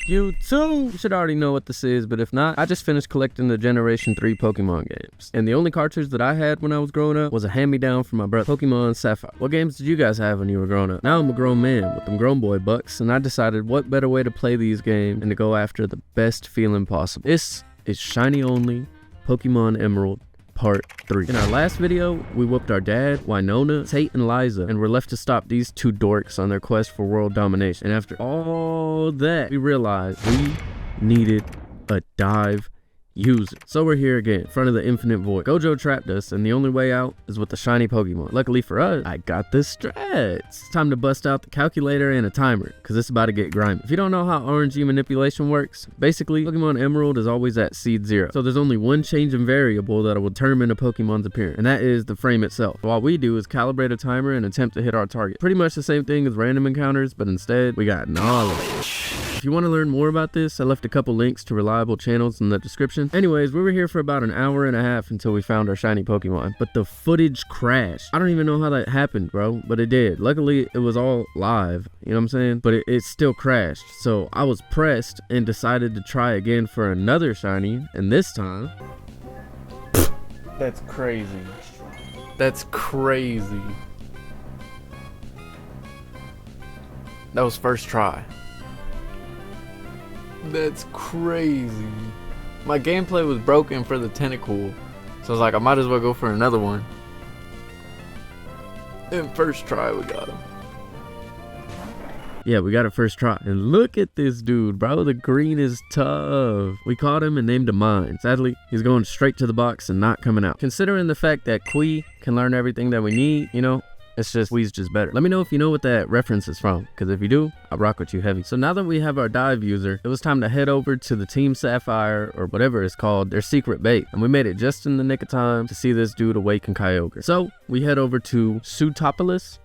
YouTube? You should already know what this is, but if not, I just finished collecting the Generation 3 Pokemon games. And the only cartridge that I had when I was growing up was a hand-me-down from my brother, Pokemon Sapphire. What games did you guys have when you were growing up? Now I'm a grown man with them grown boy bucks, and I decided what better way to play these games and to go after the best feeling possible. This is Shiny Only Pokemon Emerald Part 3. In our last video, we whooped our dad, Winona, Tate, and Liza, and we're left to stop these two dorks on their quest for world domination. And after all that, we realized we needed a dive user. So we're here again, in front of the infinite void. Gojo trapped us, and the only way out is with the shiny Pokemon. Luckily for us, I got the strats. It's time to bust out the calculator and a timer, because it's about to get grimy. If you don't know how RNG manipulation works, basically, Pokemon Emerald is always at seed 0. So there's only one change in variable that will determine a Pokemon's appearance, and that is the frame itself. All we do is calibrate a timer and attempt to hit our target. Pretty much the same thing as random encounters, but instead, we got knowledge. If you want to learn more about this, I left a couple links to reliable channels in the description. Anyways, we were here for about an hour and a half until we found our shiny Pokemon, but the footage crashed. I don't even know how that happened, bro, but it did. Luckily, it was all live, you know what I'm saying? But it still crashed. So I was pressed and decided to try again for another shiny, and this time... That's crazy. That's crazy. That was first try. That's crazy. My gameplay was broken for the tentacle, so I was like, I might as well go for another one. And first try, we got him. Yeah, we got it first try. And look at this dude, bro. The green is tough. We caught him and named him Mine. Sadly, he's going straight to the box and not coming out. Considering the fact that Kui can learn everything that we need, you know, it's just, Wee's just better. Let me know if you know what that reference is from, because if you do, I'll rock with you heavy. So now that we have our dive user, it was time to head over to the Team Sapphire, or whatever it's called, their secret base. And we made it just in the nick of time to see this dude awaken Kyogre. So we head over to Sootopolis?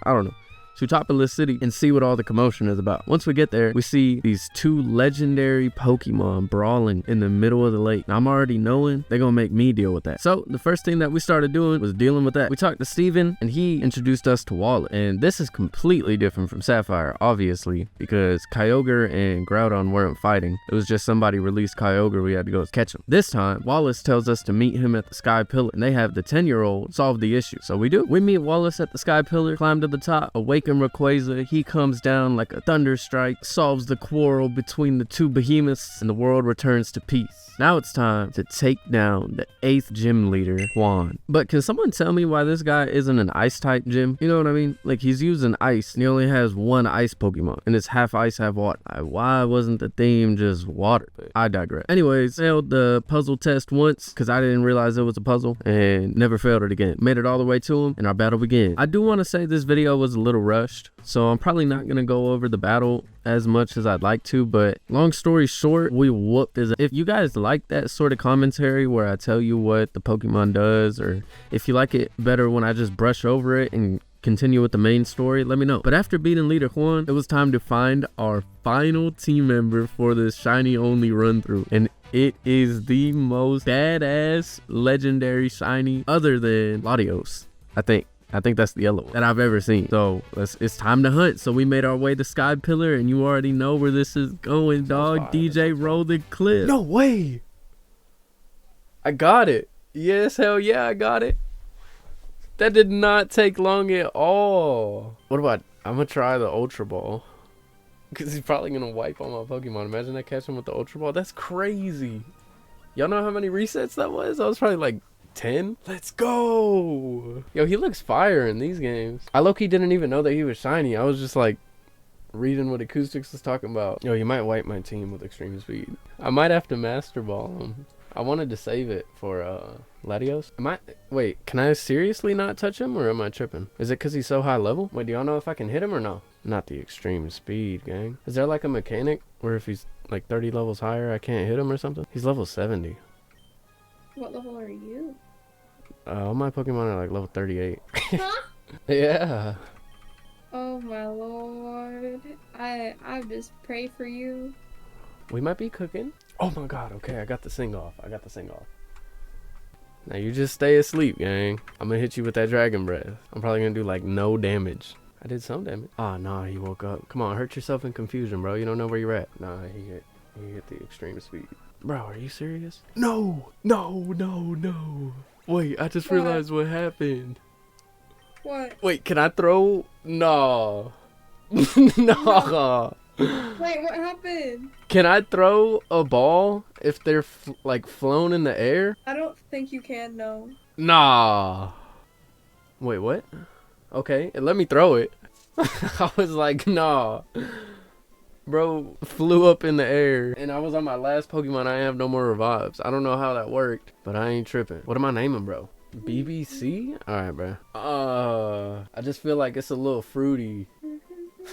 I don't know. Sootopolis City and see what all the commotion is about. Once we get there, we see these two legendary Pokemon brawling in the middle of the lake. Now, I'm already knowing they're gonna make me deal with that. So the first thing that we started doing was dealing with that. We talked to Steven and he introduced us to Wallace. And this is completely different from Sapphire, obviously, because Kyogre and Groudon weren't fighting. It was just somebody released Kyogre, we had to go catch him. This time, Wallace tells us to meet him at the Sky Pillar, and they have the 10-year-old solve the issue. So we do. We meet Wallace at the Sky Pillar, climb to the top, awaken Rayquaza. He comes down like a thunder strike, solves the quarrel between the two behemoths, and the world returns to peace. Now it's time to take down the 8th gym leader, Juan. But can someone tell me why this guy isn't an ice type gym? You know what I mean? Like, he's using ice and he only has one ice Pokemon, and it's half ice, half water. Like, why wasn't the theme just water? But I digress. Anyways, failed the puzzle test once because I didn't realize it was a puzzle, and never failed it again. Made it all the way to him and our battle began. I do want to say this video was a little rushed, so I'm probably not gonna go over the battle as much as I'd like to, but long story short, we whooped his. If you guys like that sort of commentary where I tell you what the Pokemon does, or if you like it better when I just brush over it and continue with the main story, let me know. But after beating leader Juan, it was time to find our final team member for this shiny only run through, and it is the most badass legendary shiny other than Latios, I think that's the yellow one that I've ever seen. So it's time to hunt. So we made our way to Sky Pillar, and you already know where this is going, dog. DJ, roll the clip. No way. I got it. Yes, hell yeah, I got it. That did not take long at all. What about, I'm gonna try the Ultra Ball, because he's probably gonna wipe all my Pokemon. Imagine I catch him with the Ultra Ball. That's crazy. Y'all know how many resets that was? I was probably like 10. Let's go. Yo, he looks fire in these games. I low-key didn't even know that he was shiny. I was just like reading what Acoustics was talking about. Yo, you might wipe my team with extreme speed. I might have to Master Ball him. I wanted to save it for Latios. Wait, can I seriously not touch him, or am I tripping? Is it because he's so high level? Wait, do y'all know if I can hit him or no? Not the extreme speed, gang. Is there like a mechanic where if he's like 30 levels higher, I can't hit him or something? He's level 70. What level are you? All my Pokemon are like level 38. Huh? Yeah. Oh my lord. I just pray for you. We might be cooking. Oh my god, okay, I got the sing off. Now you just stay asleep, gang. I'm gonna hit you with that Dragon Breath. I'm probably gonna do like no damage. I did some damage. Oh, nah, he woke up. Come on, hurt yourself in confusion, bro. You don't know where you're at. Nah, he hit the extreme speed. Bro, are you serious? No. Wait, I just realized what happened. What? Wait, can I throw? No. No. Wait, what happened? Can I throw a ball if they're like flown in the air? I don't think you can, no. Nah. Wait, what? Okay, let me throw it. I was like, nah. Bro flew up in the air, and I was on my last Pokemon. I have no more revives. I don't know how that worked, but I ain't tripping. What am I naming, bro? BBC? Alright, bro. I just feel like it's a little fruity.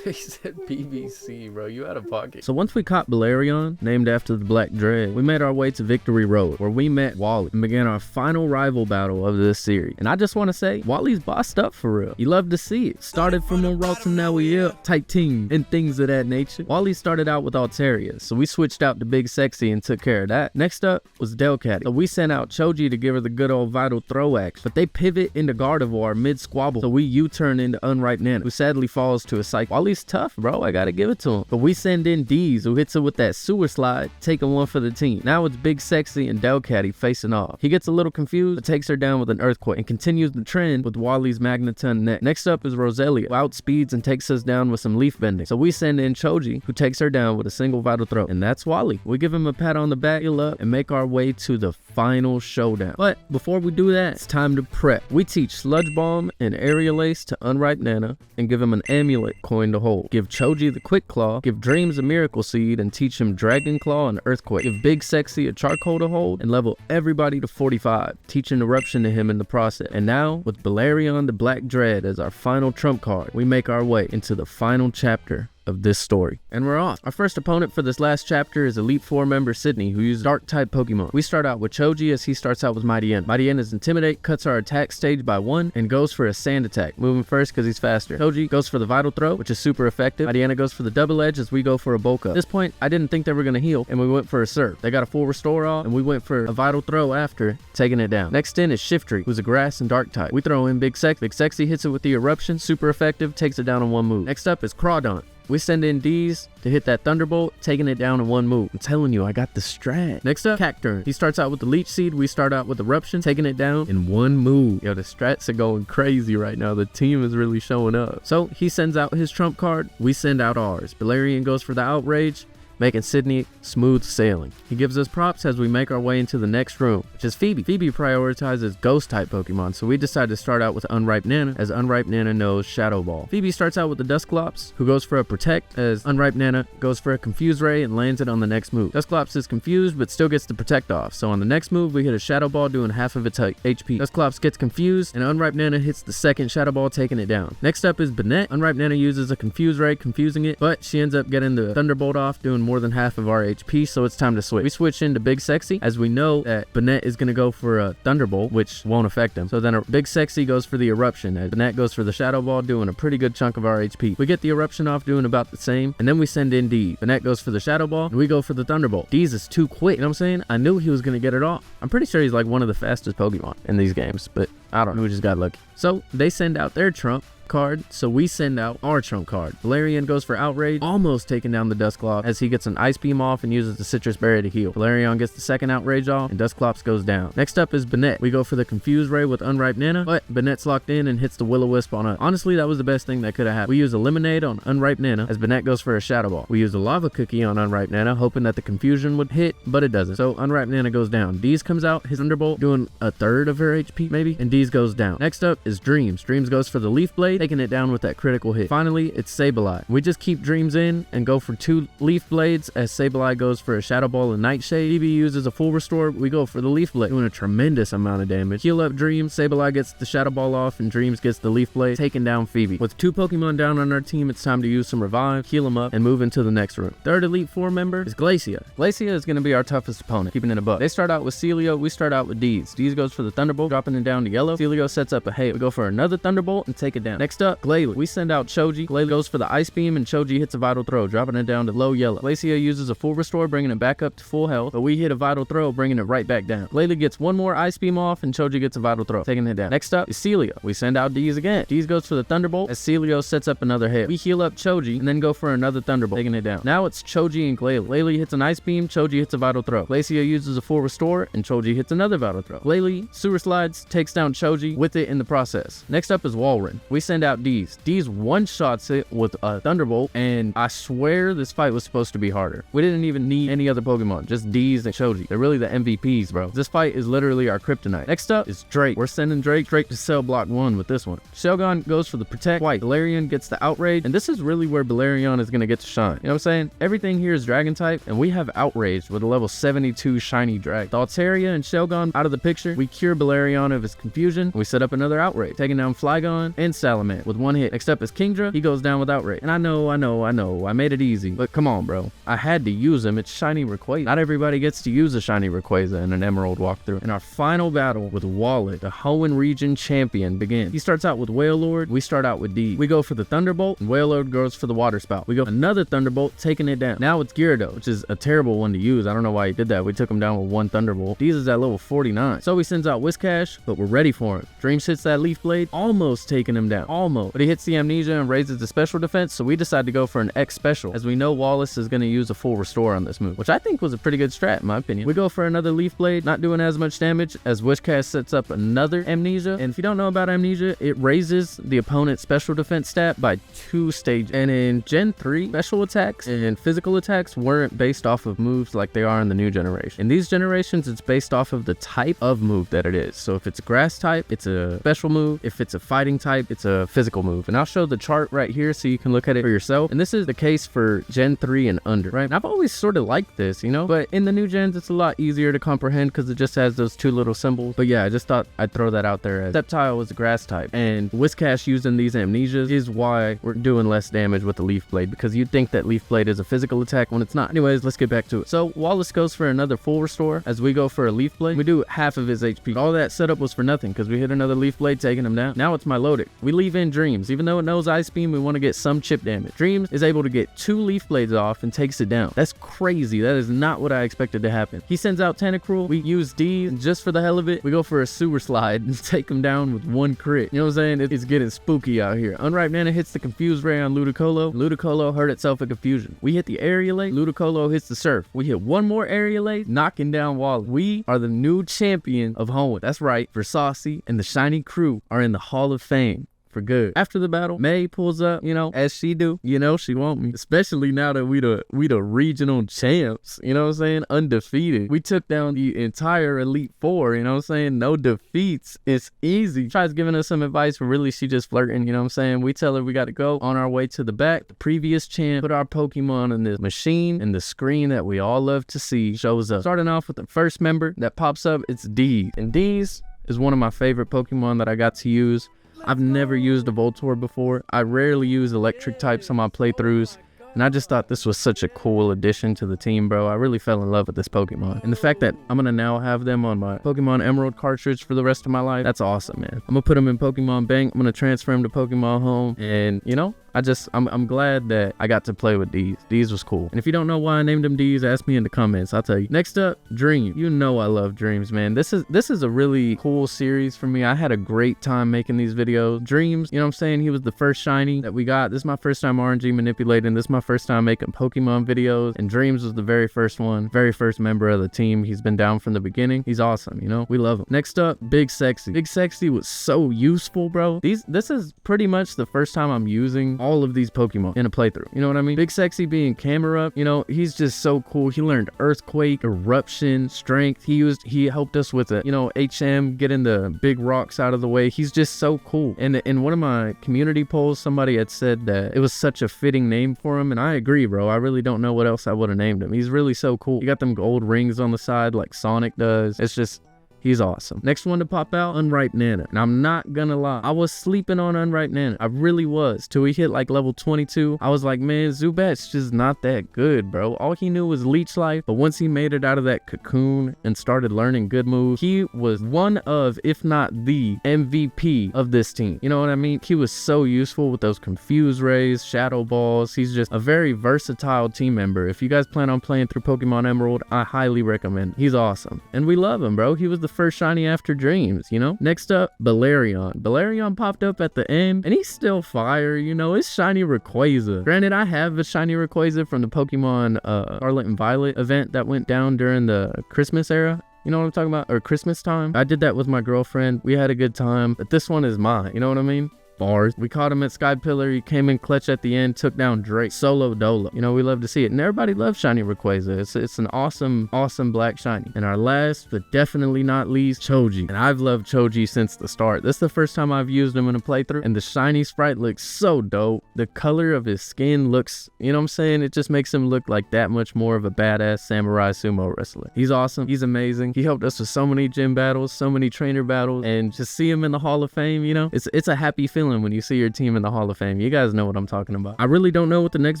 He said BBC, bro. You out of pocket. So once we caught Balerion, named after the Black Dread, we made our way to Victory Road, where we met Wally and began our final rival battle of this series. And I just want to say, Wally's bossed up for real. You love to see it. Started from a route and now we up type team and things of that nature. Wally started out with Altaria, so we switched out to Big Sexy and took care of that. Next up was Delcat. So we sent out Choji to give her the good old vital throw action, but they pivot into Gardevoir mid squabble, so we U-turn into Unripe Nana, who sadly falls to a cycle. Wally's tough, bro. I gotta give it to him. But we send in Deez, who hits her with that sewer slide, taking one for the team. Now it's Big Sexy and Delcatty facing off. He gets a little confused, but takes her down with an earthquake and continues the trend with Wally's Magneton neck. Next up is Roselia, who outspeeds and takes us down with some leaf bending. So we send in Choji, who takes her down with a single vital throw. And that's Wally. We give him a pat on the back, heal up, and make our way to the final showdown. But before we do that, it's time to prep. We teach Sludge Bomb and Aerial Ace to Unripe Nana and give him an amulet coin to hold. Give Choji the Quick Claw, give Dreams a Miracle Seed and teach him Dragon Claw and Earthquake. Give Big Sexy a Charcoal to hold and level everybody to 45, teaching Eruption to him in the process. And now, with Balerion the Black Dread as our final trump card, we make our way into the final chapter of this story. And we're off. Our first opponent for this last chapter is Elite 4 member Sydney, who uses Dark type Pokemon. We start out with Choji as he starts out with Mighty N. Mighty N is Intimidate, cuts our attack stage by 1, and goes for a Sand attack, moving first because he's faster. Choji goes for the Vital Throw, which is super effective. Mighty N goes for the Double Edge as we go for a Bulk Up. At this point, I didn't think they were going to heal, and we went for a Surf. They got a full Restore All, and we went for a Vital Throw after, taking it down. Next in is Shiftry, who's a Grass and Dark type. We throw in Big Sexy. Big Sexy hits it with the Eruption, super effective, takes it down in one move. Next up is Crawdaunt. We send in Deez to hit that Thunderbolt, taking it down in one move. I'm telling you, I got the strat. Next up, Cacturn. He starts out with the Leech Seed. We start out with Eruption, taking it down in one move. Yo, the strats are going crazy right now. The team is really showing up. So he sends out his trump card. We send out ours. Balerion goes for the Outrage, making Sydney smooth sailing. He gives us props as we make our way into the next room, which is Phoebe. Phoebe prioritizes Ghost type Pokemon, so we decide to start out with Unripe Nana, as Unripe Nana knows Shadow Ball. Phoebe starts out with the Dusclops, who goes for a Protect, as Unripe Nana goes for a Confuse Ray and lands it on the next move. Dusclops is confused, but still gets the Protect off, so on the next move we hit a Shadow Ball doing half of its HP. Dusclops gets confused, and Unripe Nana hits the second Shadow Ball, taking it down. Next up is Banette. Unripe Nana uses a Confuse Ray, confusing it, but she ends up getting the Thunderbolt off, doing more than half of our HP, so it's time to switch. We switch into Big Sexy, as we know that Banette is going to go for a Thunderbolt, which won't affect him. So then Big Sexy goes for the Eruption, as Banette goes for the Shadow Ball, doing a pretty good chunk of our HP. We get the Eruption off, doing about the same, and then we send in Deez. Banette goes for the Shadow Ball, and we go for the Thunderbolt. Deez is too quick, you know what I'm saying? I knew he was going to get it off. I'm pretty sure he's like one of the fastest Pokemon in these games, but I don't know, we just got lucky. So they send out their trump card, so we send out our trump card. Balerion goes for Outrage, almost taking down the Dusclops as he gets an Ice Beam off and uses the Citrus Berry to heal. Balerion gets the second Outrage off and Dusclops goes down. Next up is Banette. We go for the Confuse Ray with Unripe Nana, but Banette's locked in and hits the Will-O-Wisp on us. Honestly, that was the best thing that could have happened. We use a Lemonade on Unripe Nana as Banette goes for a Shadow Ball. We use a Lava Cookie on Unripe Nana, hoping that the Confusion would hit, but it doesn't. So Unripe Nana goes down. Deez comes out, his Thunderbolt doing a third of her HP maybe, and Deez goes down. Next up is Dreams. Dreams goes for the Leaf Blade, taking it down with that critical hit. Finally, it's Sableye. We just keep Dreams in and go for 2 Leaf Blades as Sableye goes for a Shadow Ball and Nightshade. Phoebe uses a full restore. We go for the Leaf Blade, doing a tremendous amount of damage. Heal up Dreams. Sableye gets the Shadow Ball off and Dreams gets the Leaf Blade, taking down Phoebe. With 2 Pokemon down on our team, it's time to use some Revive, heal them up, and move into the next room. Third Elite 4 member is Glacia. Glacia is going to be our toughest opponent, keeping it a buck. They start out with Celio. We start out with Deez. Deez goes for the Thunderbolt, dropping it down to yellow. Celio sets up a hail. We go for another Thunderbolt and take it down. Next up, Glacia. We send out Choji. Glacia goes for the ice beam and Choji hits a vital throw, dropping it down to low yellow. Glacia uses a full restore, bringing it back up to full health, but we hit a vital throw, bringing it right back down. Glacia gets one more ice beam off and Choji gets a vital throw, taking it down. Next up is Celio. We send out D's again. D's goes for the Thunderbolt as Celio sets up another hit. We heal up Choji and then go for another Thunderbolt, taking it down. Now it's Choji and Glacia. Glacia hits an ice beam, Choji hits a vital throw. Glacia uses a full restore and Choji hits another vital throw. Glacia sewer slides, takes down Choji with it in the process. Next up is Walren. We send out D's. D's one-shots it with a Thunderbolt, and I swear this fight was supposed to be harder. We didn't even need any other Pokemon, just D's and Choji. They're really the MVPs, bro. This fight is literally our kryptonite. Next up is Drake. We're sending Drake straight to Cell Block 1 with this one. Shelgon goes for the Protect twice. Balerion gets the Outrage, and this is really where Balerion is going to get to shine. You know what I'm saying? Everything here is Dragon type, and we have Outrage with a level 72 shiny Dragon. The Altaria and Shelgon out of the picture. We cure Balerion of his confusion. We set up another Outrage, taking down Flygon and Salamence with one hit. Next up is Kingdra. He goes down with Outrage. And I know, I made it easy, but come on, bro. I had to use him. It's shiny Rayquaza. Not everybody gets to use a shiny Rayquaza in an Emerald walkthrough. And our final battle with Wallace, the Hoenn region champion, begins. He starts out with Wailord. We start out with D. We go for the Thunderbolt, and Wailord goes for the Water Spout. We go another Thunderbolt, taking it down. Now it's Gyarados, which is a terrible one to use. I don't know why he did that. We took him down with one Thunderbolt. D's is at level 49. So he sends out Whiscash, but we're ready for him. Dreams hits that Leaf Blade, almost taking him down. Almost. But he hits the Amnesia and raises the special defense, so we decide to go for an X special, as we know Wallace is going to use a full restore on this move, which I think was a pretty good strat in my opinion. We go for another Leaf Blade, not doing as much damage, as Wishcast sets up another Amnesia. And if you don't know about Amnesia, it raises the opponent's special defense stat by 2 stages. And in Gen 3, special attacks and physical attacks weren't based off of moves like they are in the new generation. In these generations, it's based off of the type of move that it is. So if it's a grass type, it's a special move. If it's a fighting type, it's a physical move. And I'll show the chart right here so you can look at it for yourself. And this is the case for Gen 3 and under, right? And I've always sort of liked this, you know, but in the new gens, it's a lot easier to comprehend because it just has those 2 little symbols. But yeah, I just thought I'd throw that out there. As Sceptile was a grass type, and Whiscash using these Amnesias is why we're doing less damage with the Leaf Blade, because you'd think that Leaf Blade is a physical attack when it's not. Anyways, let's get back to it. So Wallace goes for another full restore as we go for a Leaf Blade. We do half of his HP. All that setup was for nothing because we hit another Leaf Blade, taking him down. Now it's Milotic. We leave in Dreams. Even though it knows Ice Beam, we want to get some chip damage. Dreams is able to get 2 Leaf Blades off and takes it down. That's crazy. That is not what I expected to happen. He sends out Tentacruel. We use D, and just for the hell of it, we go for a Sewer Slide and take him down with 1 crit. You know what I'm saying? It's getting spooky out here. Unripe Nana hits the Confuse Ray on Ludicolo. Ludicolo hurt itself in confusion. We hit the Aerialate. Ludicolo hits the Surf. We hit one more Aerialate, knocking down Wallace. We are the new champion of Hoenn. That's right. Versace and the Shiny crew are in the Hall of Fame for good. After the battle, May pulls up, you know, as she do. You know, she want me. Especially now that we the regional champs, you know what I'm saying? Undefeated. We took down the entire Elite Four, you know what I'm saying? No defeats. It's easy. Tries giving us some advice, but really she just flirting, you know what I'm saying? We tell her we got to go. On our way to the back, the previous champ put our Pokemon in this machine, and the screen that we all love to see shows up. Starting off with the first member that pops up, it's D. And D's is one of my favorite Pokemon that I got to use. I've never used a Voltorb before. I rarely use electric types on my playthroughs, and I just thought this was such a cool addition to the team, bro. I really fell in love with this Pokemon. And the fact that I'm gonna now have them on my Pokemon Emerald cartridge for the rest of my life, that's awesome, man. I'm gonna put them in Pokemon Bank. I'm gonna transfer them to Pokemon Home, and you know, I'm glad that I got to play with D's. D's was cool. And if you don't know why I named them D's, ask me in the comments. I'll tell you. Next up, Dream. You know I love Dreams, man. This is a really cool series for me. I had a great time making these videos. Dreams, you know what I'm saying? He was the first shiny that we got. This is my first time RNG manipulating. This is my first time making Pokemon videos. And Dreams was the very first one. Very first member of the team. He's been down from the beginning. He's awesome, you know? We love him. Next up, Big Sexy. Big Sexy was so useful, bro. This is pretty much the first time I'm using all of these Pokemon in a playthrough. You know what I mean? Big Sexy being camera up, you know, he's just so cool. He learned Earthquake, Eruption, Strength. He helped us with it, you know, HM, getting the big rocks out of the way. He's just so cool. And in one of my community polls, somebody had said that it was such a fitting name for him, and I agree, bro. I really don't know what else I would have named him. He's really so cool. He got them gold rings on the side like Sonic does. It's just, He's awesome. Next one to pop out, Unripe Nana. And I'm not gonna lie, I was sleeping on Unripe Nana. I really was. Till he hit like level 22. I was like, man, Zubat's just not that good, bro. All he knew was Leech Life. But once he made it out of that cocoon and started learning good moves, he was one of, if not the MVP of this team. You know what I mean? He was so useful with those Confuse Rays, Shadow Balls. He's just a very versatile team member. If you guys plan on playing through Pokemon Emerald, I highly recommend. He's awesome. And we love him, bro. He was the first shiny after Dreams, you know? Next up, Balerion. Balerion popped up at the end, and he's still fire, you know? It's shiny Rayquaza. Granted, I have a shiny Rayquaza from the Pokemon Scarlet and Violet event that went down during the Christmas era. You know what I'm talking about? Or Christmas time. I did that with my girlfriend. We had a good time, but this one is mine. You know what I mean? Bars. We caught him at Sky Pillar. He came in clutch at the end, took down Drake. Solo Dolo. You know, we love to see it. And everybody loves shiny Rayquaza. It's an awesome black shiny. And our last, but definitely not least, Choji. And I've loved Choji since the start. This is the first time I've used him in a playthrough. And the shiny sprite looks so dope. The color of his skin looks, you know what I'm saying? It just makes him look like that much more of a badass samurai sumo wrestler. He's awesome. He's amazing. He helped us with so many gym battles, so many trainer battles. And just see him in the Hall of Fame, you know? It's a happy feeling when you see your team in the Hall of Fame. You guys know what I'm talking about. I really don't know what the next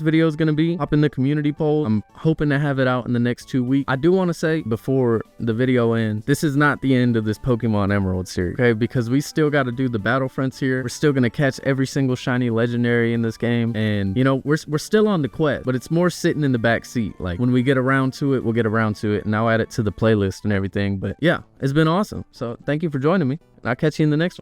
video is going to be. Hop in the community poll. I'm hoping to have it out in the next 2 weeks. I do want to say before the video ends, this is not the end of this Pokemon Emerald series, okay? Because we still got to do the battle frontier. We're still going to catch every single shiny legendary in this game. And, you know, we're still on the quest, but it's more sitting in the back seat. Like, when we get around to it, we'll get around to it, and I'll add it to the playlist and everything. But yeah, it's been awesome. So thank you for joining me. I'll catch you in the next one.